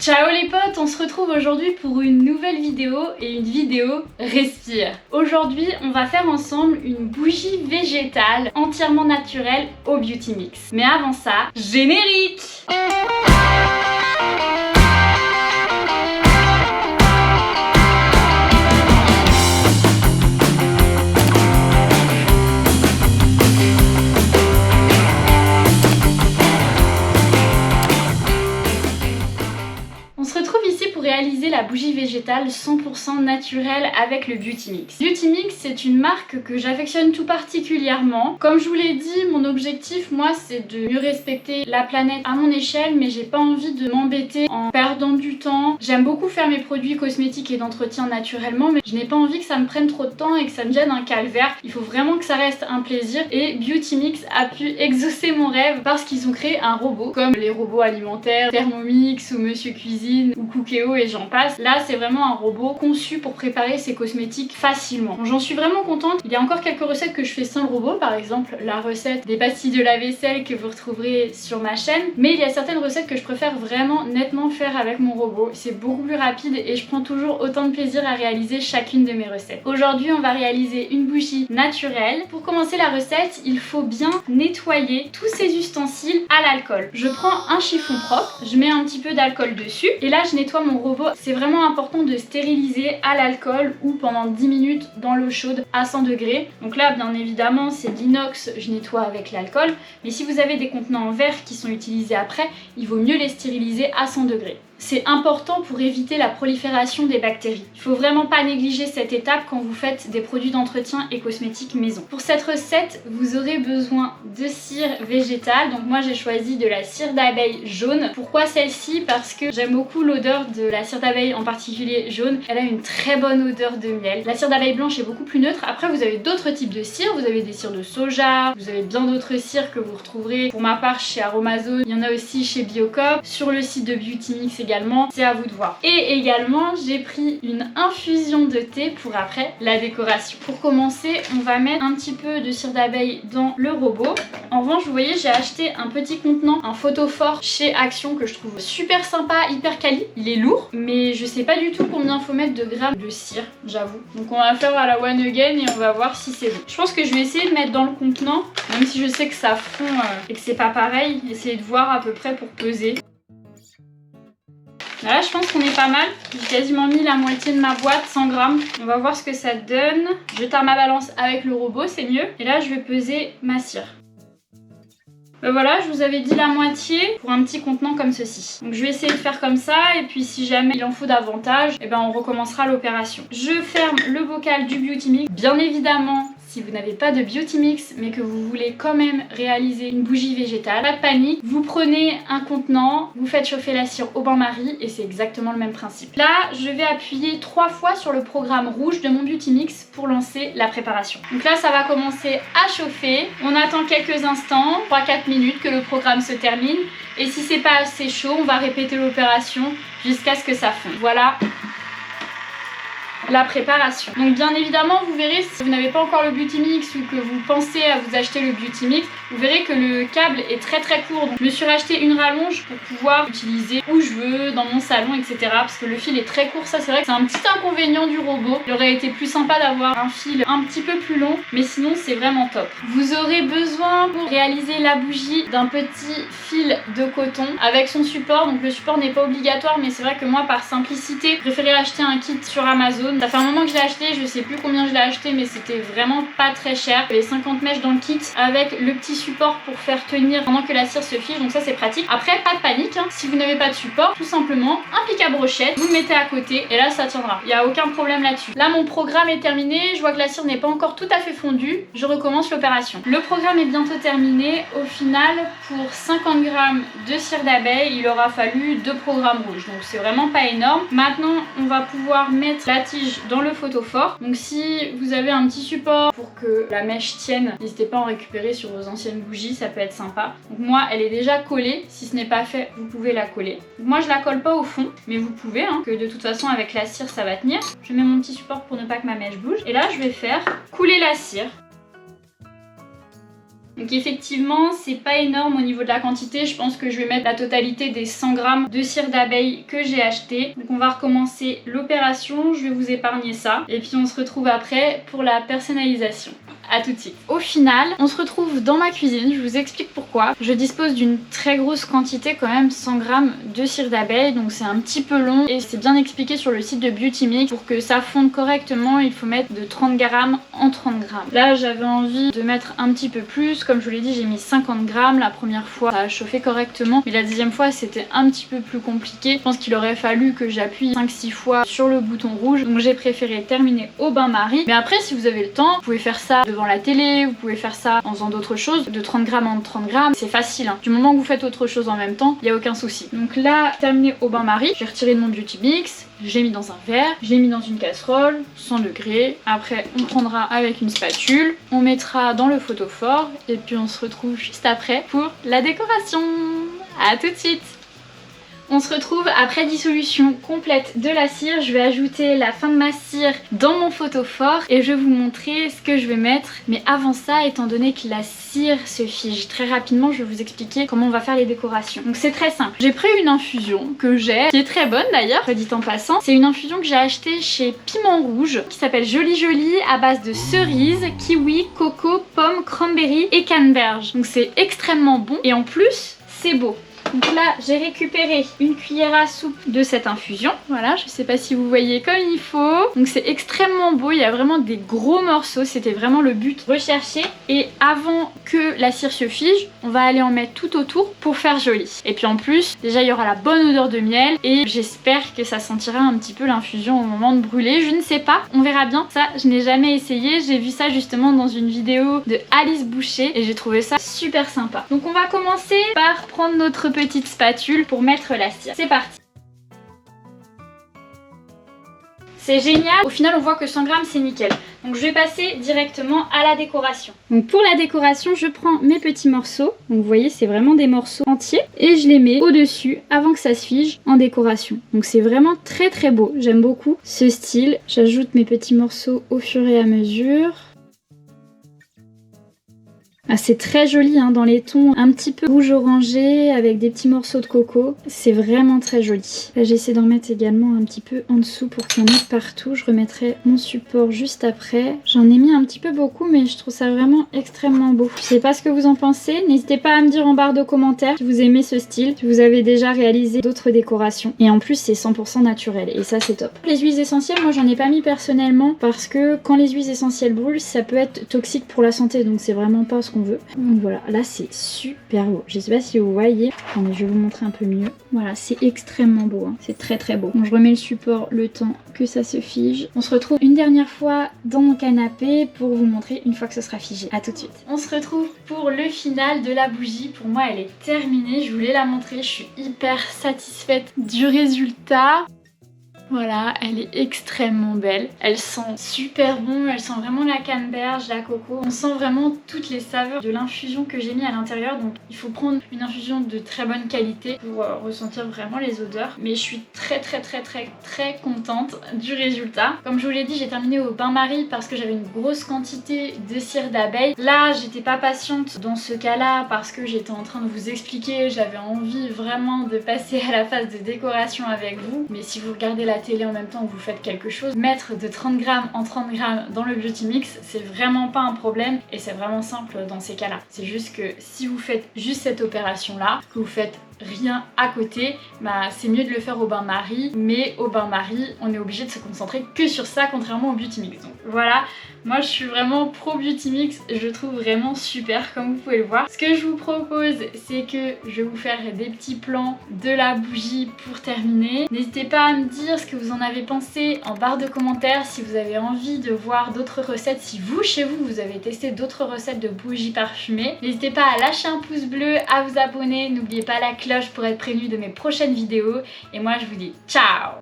Ciao les potes, on se retrouve aujourd'hui pour une nouvelle vidéo et une vidéo respire. Aujourd'hui, on va faire ensemble une bougie végétale entièrement naturelle au Beauty Mix. Mais avant ça, générique! Réaliser la bougie végétale 100% naturelle avec le Beauty Mix. Beauty Mix, c'est une marque que j'affectionne tout particulièrement. Comme je vous l'ai dit, mon objectif, moi, c'est de mieux respecter la planète à mon échelle, mais j'ai pas envie de m'embêter en perdant du temps. J'aime beaucoup faire mes produits cosmétiques et d'entretien naturellement, mais je n'ai pas envie que ça me prenne trop de temps et que ça me gêne un calvaire. Il faut vraiment que ça reste un plaisir et Beauty Mix a pu exaucer mon rêve parce qu'ils ont créé un robot, comme les robots alimentaires, Thermomix ou Monsieur Cuisine ou Cookéo et j'en passe. Là, c'est vraiment un robot conçu pour préparer ses cosmétiques facilement. J'en suis vraiment contente. Il y a encore quelques recettes que je fais sans le robot, par exemple la recette des pastilles de lave-vaisselle que vous retrouverez sur ma chaîne, mais il y a certaines recettes que je préfère vraiment nettement faire avec mon robot. C'est beaucoup plus rapide et je prends toujours autant de plaisir à réaliser chacune de mes recettes. Aujourd'hui, on va réaliser une bougie naturelle. Pour commencer la recette, il faut bien nettoyer tous ces ustensiles à l'alcool. Je prends un chiffon propre, je mets un petit peu d'alcool dessus et là je nettoie mon robot. C'est vraiment important de stériliser à l'alcool ou pendant 10 minutes dans l'eau chaude à 100 degrés. Donc là, bien évidemment, c'est de l'inox, je nettoie avec l'alcool. Mais si vous avez des contenants en verre qui sont utilisés après, il vaut mieux les stériliser à 100 degrés. C'est important pour éviter la prolifération des bactéries. Il faut vraiment pas négliger cette étape quand vous faites des produits d'entretien et cosmétiques maison. Pour cette recette, vous aurez besoin de cire végétale. Donc moi j'ai choisi de la cire d'abeille jaune. Pourquoi celle-ci? Parce que j'aime beaucoup l'odeur de la cire d'abeille, en particulier jaune. Elle a une très bonne odeur de miel. La cire d'abeille blanche est beaucoup plus neutre. Après vous avez d'autres types de cires. Vous avez des cires de soja, vous avez bien d'autres cires que vous retrouverez pour ma part chez Aromazone. Il y en a aussi chez Biocop, sur le site de Beauty Mix également, c'est à vous de voir. Et également, j'ai pris une infusion de thé pour après la décoration. Pour commencer, on va mettre un petit peu de cire d'abeille dans le robot. En revanche, vous voyez, j'ai acheté un petit contenant, un photophore chez Action que je trouve super sympa, hyper quali. Il est lourd, mais je sais pas du tout combien faut mettre de grammes de cire, j'avoue. Donc on va faire à la one again et on va voir si c'est bon. Je pense que je vais essayer de mettre dans le contenant, même si je sais que ça fond et que c'est pas pareil. Essayer de voir à peu près pour peser. Là, je pense qu'on est pas mal. J'ai quasiment mis la moitié de ma boîte, 100 grammes. On va voir ce que ça donne. Je tare ma balance avec le robot, c'est mieux. Et là, je vais peser ma cire. Ben voilà, je vous avais dit la moitié pour un petit contenant comme ceci. Donc je vais essayer de faire comme ça et puis si jamais il en faut davantage, et ben on recommencera l'opération. Je ferme le bocal du Beauty Mix. Bien évidemment, si vous n'avez pas de Beauty Mix mais que vous voulez quand même réaliser une bougie végétale, pas de panique, vous prenez un contenant, vous faites chauffer la cire au bain-marie et c'est exactement le même principe. Là, je vais appuyer 3 fois sur le programme rouge de mon Beauty Mix pour lancer la préparation. Donc là, ça va commencer à chauffer. On attend quelques instants, 3-4 minutes que le programme se termine et si c'est pas assez chaud, on va répéter l'opération jusqu'à ce que ça fonde. Voilà la préparation. Donc bien évidemment, vous verrez, si vous n'avez pas encore le Beauty Mix ou que vous pensez à vous acheter le Beauty Mix, vous verrez que le câble est très court. Donc je me suis racheté une rallonge pour pouvoir l'utiliser où je veux, dans mon salon, etc. Parce que le fil est très court, ça c'est vrai que c'est un petit inconvénient du robot. Il aurait été plus sympa d'avoir un fil un petit peu plus long, mais sinon c'est vraiment top. Vous aurez besoin pour réaliser la bougie d'un petit fil de coton avec son support. Donc le support n'est pas obligatoire, mais c'est vrai que moi par simplicité, je préférais acheter un kit sur Amazon. Ça fait un moment que je l'ai acheté, je sais plus combien je l'ai acheté, mais c'était vraiment pas très cher. Il y avait 50 mèches dans le kit avec le petit support pour faire tenir pendant que la cire se fige, donc ça c'est pratique. Après, pas de panique, hein. Si vous n'avez pas de support, tout simplement un pic à brochette, vous le mettez à côté et là ça tiendra. Il n'y a aucun problème là-dessus. Là mon programme est terminé, je vois que la cire n'est pas encore tout à fait fondue, je recommence l'opération. Le programme est bientôt terminé. Au final, pour 50 grammes de cire d'abeille, il aura fallu 2 programmes rouges, donc c'est vraiment pas énorme. Maintenant, on va pouvoir mettre la tige dans le photophore. Donc si vous avez un petit support pour que la mèche tienne, n'hésitez pas à en récupérer sur vos anciennes bougies, ça peut être sympa. Donc moi elle est déjà collée, si ce n'est pas fait vous pouvez la coller. Donc moi je la colle pas au fond, mais vous pouvez, hein, que de toute façon avec la cire ça va tenir. Je mets mon petit support pour ne pas que ma mèche bouge et là je vais faire couler la cire. Donc effectivement, c'est pas énorme au niveau de la quantité. Je pense que je vais mettre la totalité des 100 grammes de cire d'abeille que j'ai acheté. Donc on va recommencer l'opération, je vais vous épargner ça. Et puis on se retrouve après pour la personnalisation. A tout de suite. Au final, on se retrouve dans ma cuisine, je vous explique pourquoi. Je dispose d'une très grosse quantité quand même, 100 grammes de cire d'abeille, donc c'est un petit peu long et c'est bien expliqué sur le site de Beauty Mix. Pour que ça fonde correctement, il faut mettre de 30 grammes en 30 grammes. Là, j'avais envie de mettre un petit peu plus, comme je vous l'ai dit, j'ai mis 50 grammes. La première fois, ça a chauffé correctement, mais la deuxième fois, c'était un petit peu plus compliqué. Je pense qu'il aurait fallu que j'appuie 5-6 fois sur le bouton rouge, donc j'ai préféré terminer au bain-marie. Mais après, si vous avez le temps, vous pouvez faire ça devant la télé, vous pouvez faire ça en faisant d'autres choses, de 30 grammes en 30 grammes, c'est facile, hein. Du moment que vous faites autre chose en même temps, il n'y a aucun souci. Donc là, terminé au bain-marie, j'ai retiré de mon Beauty Mix, j'ai mis dans un verre, j'ai mis dans une casserole, 100 degrés. Après, on prendra avec une spatule, on mettra dans le photophore et puis on se retrouve juste après pour la décoration. À tout de suite. On se retrouve après dissolution complète de la cire. Je vais ajouter la fin de ma cire dans mon photophore et je vais vous montrer ce que je vais mettre. Mais avant ça, étant donné que la cire se fige très rapidement, je vais vous expliquer comment on va faire les décorations. Donc c'est très simple. J'ai pris une infusion que j'ai, qui est très bonne d'ailleurs, soit dit en passant. C'est une infusion que j'ai achetée chez Piment Rouge, qui s'appelle Joli Joli, à base de cerises, kiwi, coco, pomme, cranberry et canneberge. Donc c'est extrêmement bon et en plus, c'est beau. Donc là, j'ai récupéré une cuillère à soupe de cette infusion. Voilà, je sais pas si vous voyez comme il faut. Donc c'est extrêmement beau, il y a vraiment des gros morceaux. C'était vraiment le but recherché. Et avant que la cire se fige, on va aller en mettre tout autour pour faire joli. Et puis en plus, déjà il y aura la bonne odeur de miel. Et j'espère que ça sentira un petit peu l'infusion au moment de brûler. Je ne sais pas, on verra bien. Ça, je n'ai jamais essayé. J'ai vu ça justement dans une vidéo de Alice Boucher. Et j'ai trouvé ça super sympa. Donc on va commencer par prendre notre petite spatule pour mettre la cire. C'est parti. C'est génial. Au final, on voit que 100 grammes, c'est nickel. Donc je vais passer directement à la décoration. Donc pour la décoration, je prends mes petits morceaux. Donc vous voyez, c'est vraiment des morceaux entiers. Et je les mets au-dessus avant que ça se fige en décoration. Donc c'est vraiment très très beau. J'aime beaucoup ce style. J'ajoute mes petits morceaux au fur et à mesure. Ah, c'est très joli hein, dans les tons un petit peu rouge orangé avec des petits morceaux de coco. C'est vraiment très joli. Là j'essaie d'en mettre également un petit peu en dessous pour qu'il y en ait partout. Je remettrai mon support juste après. J'en ai mis un petit peu beaucoup mais je trouve ça vraiment extrêmement beau. Je sais pas ce que vous en pensez. N'hésitez pas à me dire en barre de commentaires si vous aimez ce style, si vous avez déjà réalisé d'autres décorations. Et en plus c'est 100% naturel et ça c'est top. Les huiles essentielles, moi j'en ai pas mis personnellement parce que quand les huiles essentielles brûlent, ça peut être toxique pour la santé. Donc c'est vraiment pas ce qu'on veut. Donc voilà, là c'est super beau. Je sais pas si vous voyez. Attendez, je vais vous montrer un peu mieux. Voilà, c'est extrêmement beau. Hein. C'est très très beau. Donc je remets le support le temps que ça se fige. On se retrouve une dernière fois dans mon canapé pour vous montrer une fois que ce sera figé. A tout de suite. On se retrouve pour le final de la bougie. Pour moi, elle est terminée. Je voulais la montrer. Je suis hyper satisfaite du résultat. Voilà, elle est extrêmement belle. Elle sent super bon, elle sent vraiment la canneberge, la coco. On sent vraiment toutes les saveurs de l'infusion que j'ai mis à l'intérieur. Donc il faut prendre une infusion de très bonne qualité pour ressentir vraiment les odeurs. Mais je suis très contente du résultat. Comme je vous l'ai dit, j'ai terminé au bain-marie parce que j'avais une grosse quantité de cire d'abeille. Là, j'étais pas patiente dans ce cas-là parce que j'étais en train de vous expliquer. J'avais envie vraiment de passer à la phase de décoration avec vous. Mais si vous regardez la télé en même temps que vous faites quelque chose, mettre de 30 grammes en 30 grammes dans le Beauty Mix, c'est vraiment pas un problème et c'est vraiment simple dans ces cas-là. C'est juste que si vous faites juste cette opération-là, que vous faites rien à côté, bah c'est mieux de le faire au bain-marie, mais au bain-marie on est obligé de se concentrer que sur ça contrairement au Beauty Mix. Donc voilà, moi je suis vraiment pro Beauty Mix, je le trouve vraiment super comme vous pouvez le voir. Ce que je vous propose, c'est que je vais vous faire des petits plans de la bougie pour terminer. N'hésitez pas à me dire ce que vous en avez pensé en barre de commentaires, si vous avez envie de voir d'autres recettes, si vous chez vous vous avez testé d'autres recettes de bougies parfumées. N'hésitez pas à lâcher un pouce bleu, à vous abonner, n'oubliez pas la cloche pour être prévenu de mes prochaines vidéos et moi je vous dis ciao.